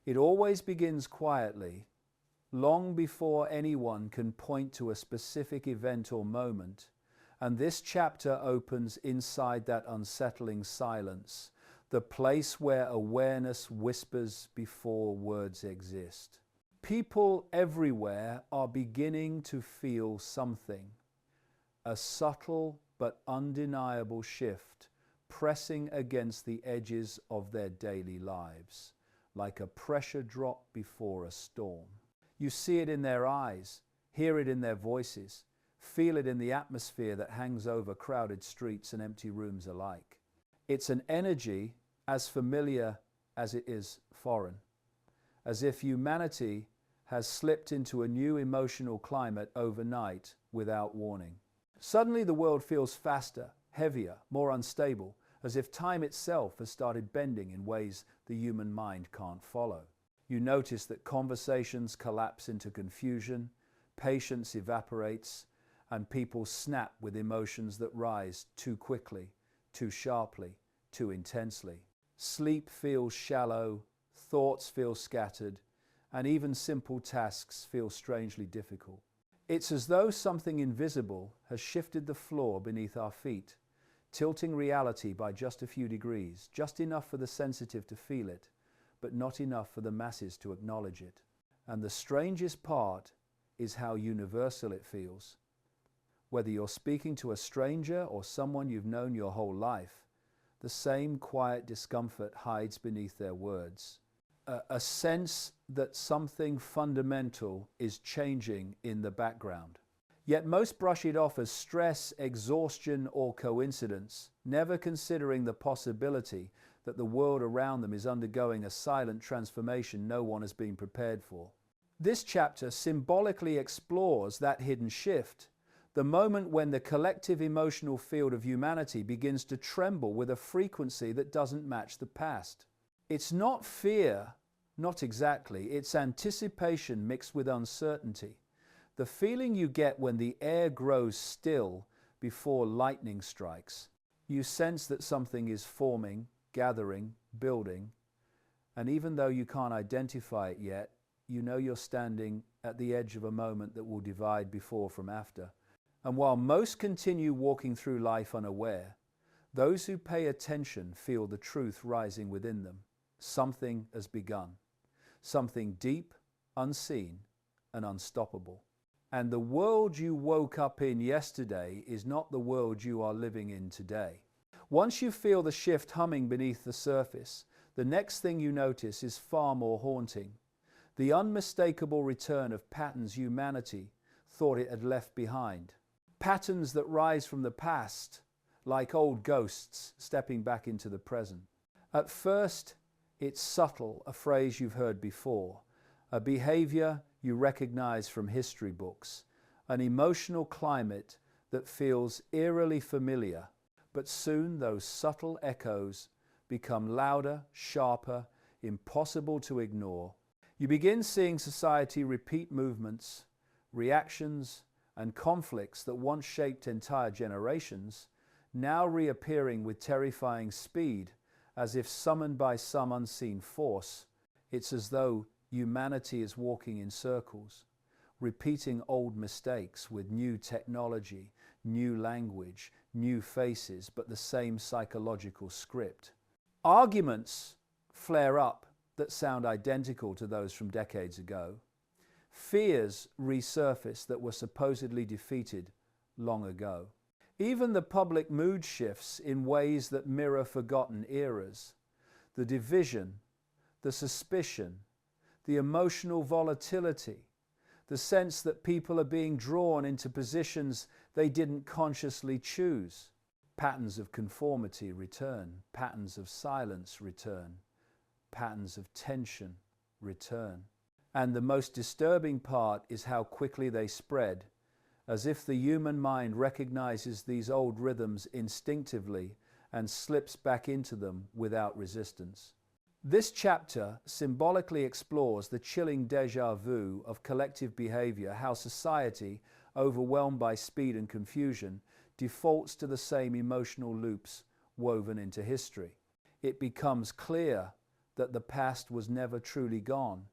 It always begins quietly, long before anyone can point to a specific event or moment, and this chapter opens inside that unsettling silence, the place where awareness whispers before words exist. People everywhere are beginning to feel something, a subtle but undeniable shift pressing against the edges of their daily lives, like a pressure drop before a storm. You see it in their eyes, hear it in their voices, feel it in the atmosphere that hangs over crowded streets and empty rooms alike. It's an energy as familiar as it is foreign, as if humanity has slipped into a new emotional climate overnight without warning. Suddenly the world feels faster, heavier, more unstable, as if time itself has started bending in ways the human mind can't follow. You notice that conversations collapse into confusion, patience evaporates, and people snap with emotions that rise too quickly, too sharply, too intensely. Sleep feels shallow, thoughts feel scattered, and even simple tasks feel strangely difficult. It's as though something invisible has shifted the floor beneath our feet, tilting reality by just a few degrees, just enough for the sensitive to feel it, but not enough for the masses to acknowledge it. And the strangest part is how universal it feels. Whether you're speaking to a stranger or someone you've known your whole life, the same quiet discomfort hides beneath their words. A sense that something fundamental is changing in the background. Yet most brush it off as stress, exhaustion, or coincidence, never considering the possibility that the world around them is undergoing a silent transformation no one has been prepared for. This chapter symbolically explores that hidden shift, the moment when the collective emotional field of humanity begins to tremble with a frequency that doesn't match the past. It's not fear, not exactly, it's anticipation mixed with uncertainty. The feeling you get when the air grows still before lightning strikes. You sense that something is forming, gathering, building, and even though you can't identify it yet, you know you're standing at the edge of a moment that will divide before from after. And while most continue walking through life unaware, those who pay attention feel the truth rising within them. Something has begun. Something deep, unseen, and unstoppable. And the world you woke up in yesterday is not the world you are living in today. Once you feel the shift humming beneath the surface, the next thing you notice is far more haunting. The unmistakable return of patterns humanity thought it had left behind. Patterns that rise from the past, like old ghosts stepping back into the present. At first, it's subtle, a phrase you've heard before, a behavior you recognize from history books, an emotional climate that feels eerily familiar, but soon those subtle echoes become louder, sharper, impossible to ignore. You begin seeing society repeat movements, reactions, and conflicts that once shaped entire generations, now reappearing with terrifying speed, as if summoned by some unseen force. It's as though humanity is walking in circles, repeating old mistakes with new technology, new language, new faces, but the same psychological script. Arguments flare up that sound identical to those from decades ago. Fears resurface that were supposedly defeated long ago. Even the public mood shifts in ways that mirror forgotten eras. The division, the suspicion, the emotional volatility, the sense that people are being drawn into positions they didn't consciously choose. Patterns of conformity return, patterns of silence return, patterns of tension return. And the most disturbing part is how quickly they spread, as if the human mind recognizes these old rhythms instinctively and slips back into them without resistance. This chapter symbolically explores the chilling déjà vu of collective behavior, how society, overwhelmed by speed and confusion, defaults to the same emotional loops woven into history. It becomes clear that the past was never truly gone.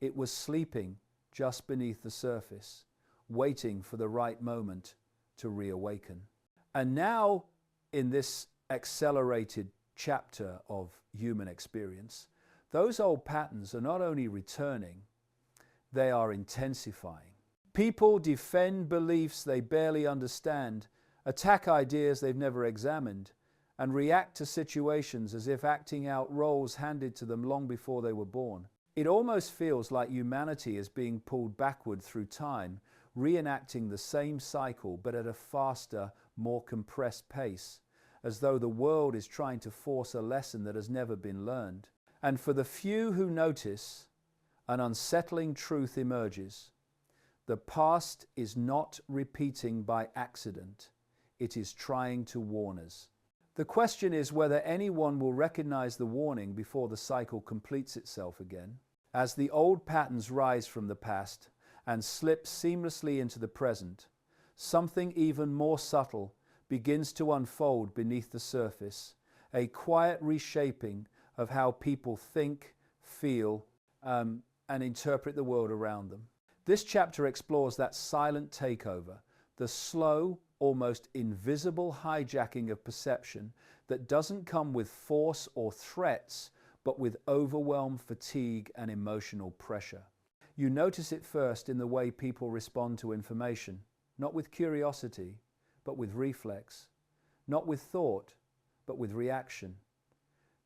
It was sleeping just beneath the surface, waiting for the right moment to reawaken. And now, in this accelerated chapter of human experience, those old patterns are not only returning, they are intensifying. People defend beliefs they barely understand, attack ideas they've never examined, and react to situations as if acting out roles handed to them long before they were born. It almost feels like humanity is being pulled backward through time, reenacting the same cycle but at a faster, more compressed pace, as though the world is trying to force a lesson that has never been learned. And for the few who notice, an unsettling truth emerges. The past is not repeating by accident. It is trying to warn us. The question is whether anyone will recognize the warning before the cycle completes itself again. As the old patterns rise from the past and slip seamlessly into the present, something even more subtle begins to unfold beneath the surface, a quiet reshaping of how people think, feel, and interpret the world around them. This chapter explores that silent takeover, the slow, almost invisible hijacking of perception that doesn't come with force or threats, but with overwhelm, fatigue, and emotional pressure. You notice it first in the way people respond to information, not with curiosity, but with reflex, not with thought, but with reaction.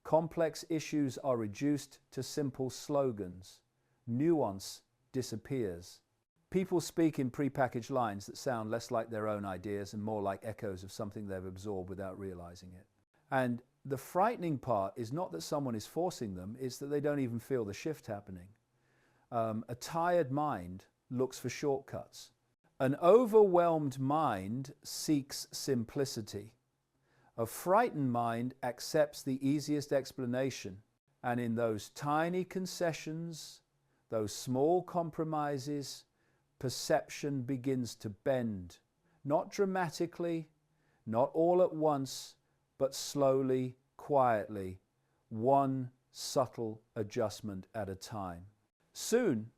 Complex issues are reduced to simple slogans. Nuance disappears. People speak in prepackaged lines that sound less like their own ideas and more like echoes of something they've absorbed without realizing it. And the frightening part is not that someone is forcing them, it's that they don't even feel the shift happening. A tired mind looks for shortcuts. An overwhelmed mind seeks simplicity. A frightened mind accepts the easiest explanation, and in those tiny concessions, those small compromises, perception begins to bend, not dramatically, not all at once, but slowly, quietly, one subtle adjustment at a time. Soon,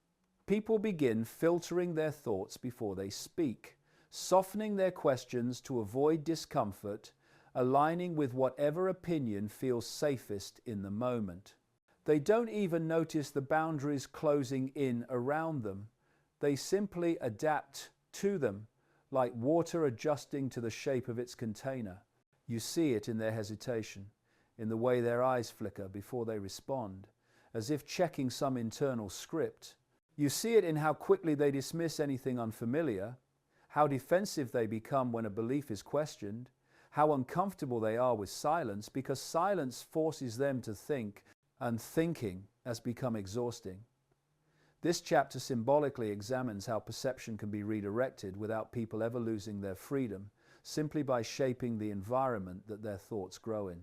people begin filtering their thoughts before they speak, softening their questions to avoid discomfort, aligning with whatever opinion feels safest in the moment. They don't even notice the boundaries closing in around them. They simply adapt to them, like water adjusting to the shape of its container. You see it in their hesitation, in the way their eyes flicker before they respond, as if checking some internal script. You see it in how quickly they dismiss anything unfamiliar, how defensive they become when a belief is questioned, how uncomfortable they are with silence because silence forces them to think, and thinking has become exhausting. This chapter symbolically examines how perception can be redirected without people ever losing their freedom, simply by shaping the environment that their thoughts grow in.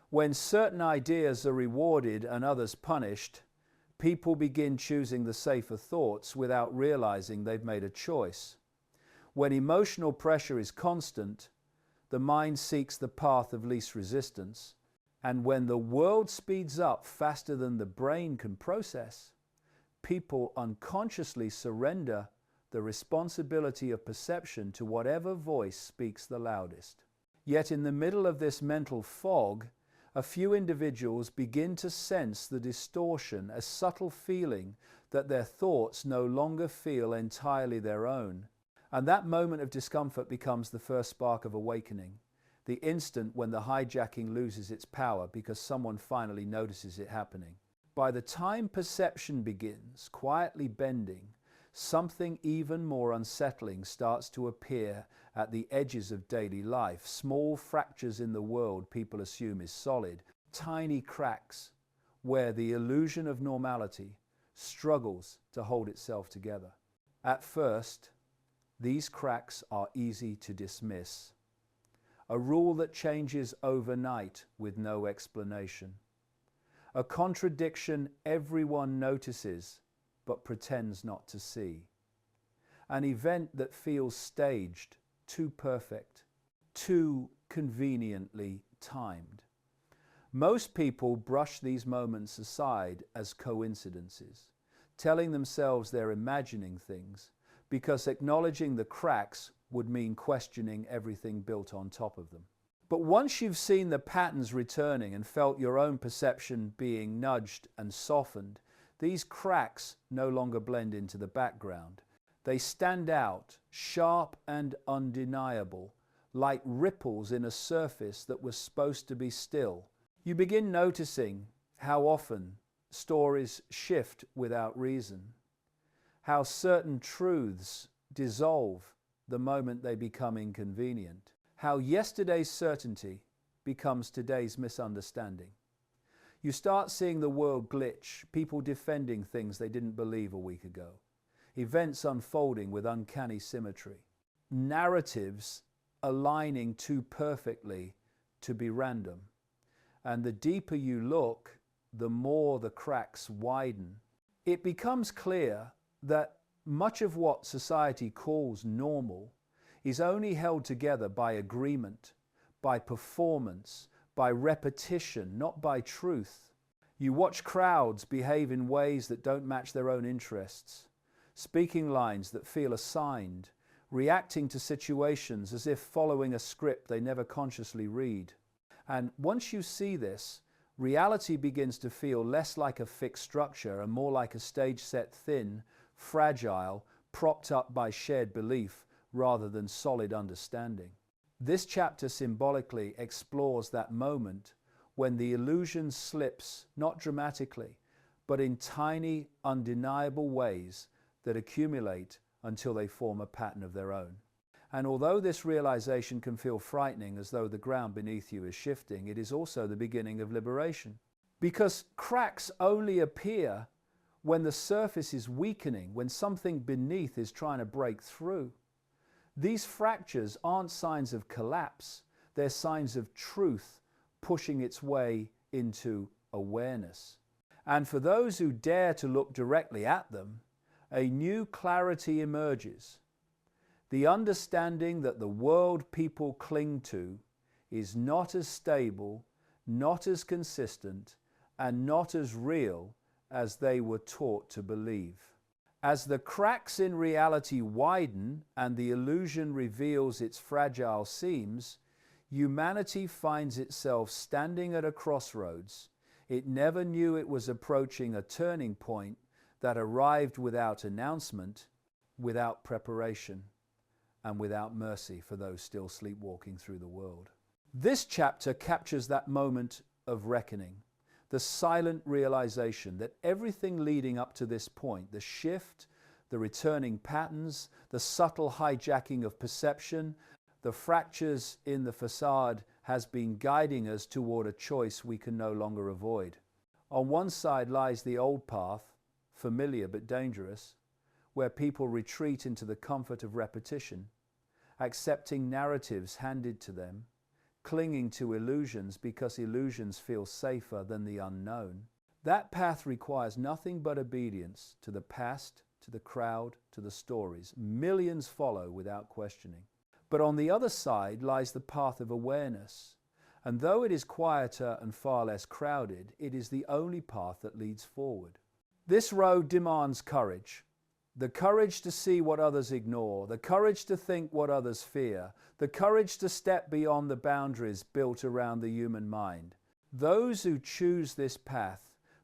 When certain ideas are rewarded and others punished, people begin choosing the safer thoughts without realizing they've made a choice. When emotional pressure is constant, the mind seeks the path of least resistance. And when the world speeds up faster than the brain can process, people unconsciously surrender the responsibility of perception to whatever voice speaks the loudest. Yet in the middle of this mental fog, a few individuals begin to sense the distortion, a subtle feeling that their thoughts no longer feel entirely their own. And that moment of discomfort becomes the first spark of awakening, the instant when the hijacking loses its power because someone finally notices it happening. By the time perception begins quietly bending, something even more unsettling starts to appear at the edges of daily life. Small fractures in the world people assume is solid, tiny cracks where the illusion of normality struggles to hold itself together. At first, these cracks are easy to dismiss. A rule that changes overnight with no explanation. A contradiction everyone notices but pretends not to see. An event that feels staged, too perfect, too conveniently timed. Most people brush these moments aside as coincidences, telling themselves they're imagining things, because acknowledging the cracks would mean questioning everything built on top of them. But once you've seen the patterns returning and felt your own perception being nudged and softened, these cracks no longer blend into the background. They stand out, sharp and undeniable, like ripples in a surface that was supposed to be still. You begin noticing how often stories shift without reason, how certain truths dissolve the moment they become inconvenient, how yesterday's certainty becomes today's misunderstanding. You start seeing the world glitch, people defending things they didn't believe a week ago, events unfolding with uncanny symmetry, narratives aligning too perfectly to be random. And the deeper you look, the more the cracks widen. It becomes clear that much of what society calls normal is only held together by agreement, by performance, by repetition, not by truth. You watch crowds behave in ways that don't match their own interests, speaking lines that feel assigned, reacting to situations as if following a script they never consciously read. And once you see this, reality begins to feel less like a fixed structure and more like a stage set thin, fragile, propped up by shared belief rather than solid understanding. This chapter symbolically explores that moment when the illusion slips, not dramatically, but in tiny, undeniable ways that accumulate until they form a pattern of their own. And although this realization can feel frightening, as though the ground beneath you is shifting, it is also the beginning of liberation. Because cracks only appear when the surface is weakening, when something beneath is trying to break through. These fractures aren't signs of collapse, they're signs of truth pushing its way into awareness. And for those who dare to look directly at them, a new clarity emerges. The understanding that the world people cling to is not as stable, not as consistent, and not as real as they were taught to believe. As the cracks in reality widen and the illusion reveals its fragile seams, humanity finds itself standing at a crossroads. It never knew it was approaching a turning point that arrived without announcement, without preparation, and without mercy for those still sleepwalking through the world. This chapter captures that moment of reckoning, the silent realization that everything leading up to this point, the shift, the returning patterns, the subtle hijacking of perception, the fractures in the facade, has been guiding us toward a choice we can no longer avoid. On one side lies the old path, familiar but dangerous, where people retreat into the comfort of repetition, accepting narratives handed to them, clinging to illusions because illusions feel safer than the unknown. That path requires nothing but obedience to the past, to the crowd, to the stories. Millions follow without questioning. But on the other side lies the path of awareness. And though it is quieter and far less crowded, it is the only path that leads forward. This road demands courage. The courage to see what others ignore, the courage to think what others fear, the courage to step beyond the boundaries built around the human mind. Those who choose this path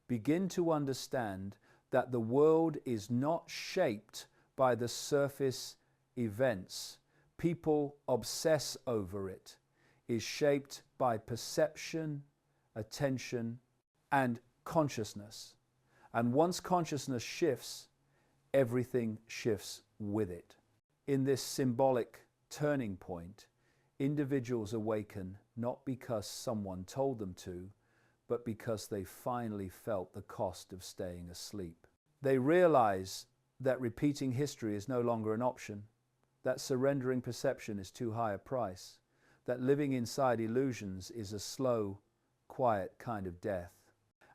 begin to understand that the world is not shaped by the surface events people obsess over. It is shaped by perception, attention, and consciousness. And once consciousness shifts, everything shifts with it. In this symbolic turning point, individuals awaken not because someone told them to, but because they finally felt the cost of staying asleep. They realize that repeating history is no longer an option, that surrendering perception is too high a price, that living inside illusions is a slow, quiet kind of death.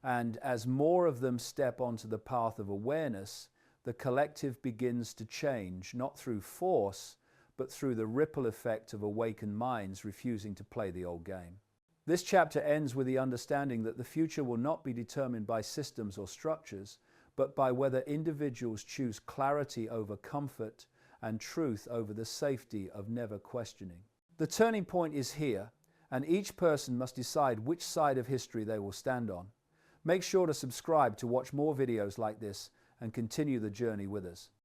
And as more of them step onto the path of awareness, the collective begins to change, not through force, but through the ripple effect of awakened minds refusing to play the old game. This chapter ends with the understanding that the future will not be determined by systems or structures, but by whether individuals choose clarity over comfort and truth over the safety of never questioning. The turning point is here, and each person must decide which side of history they will stand on. Make sure to subscribe to watch more videos like this and continue the journey with us.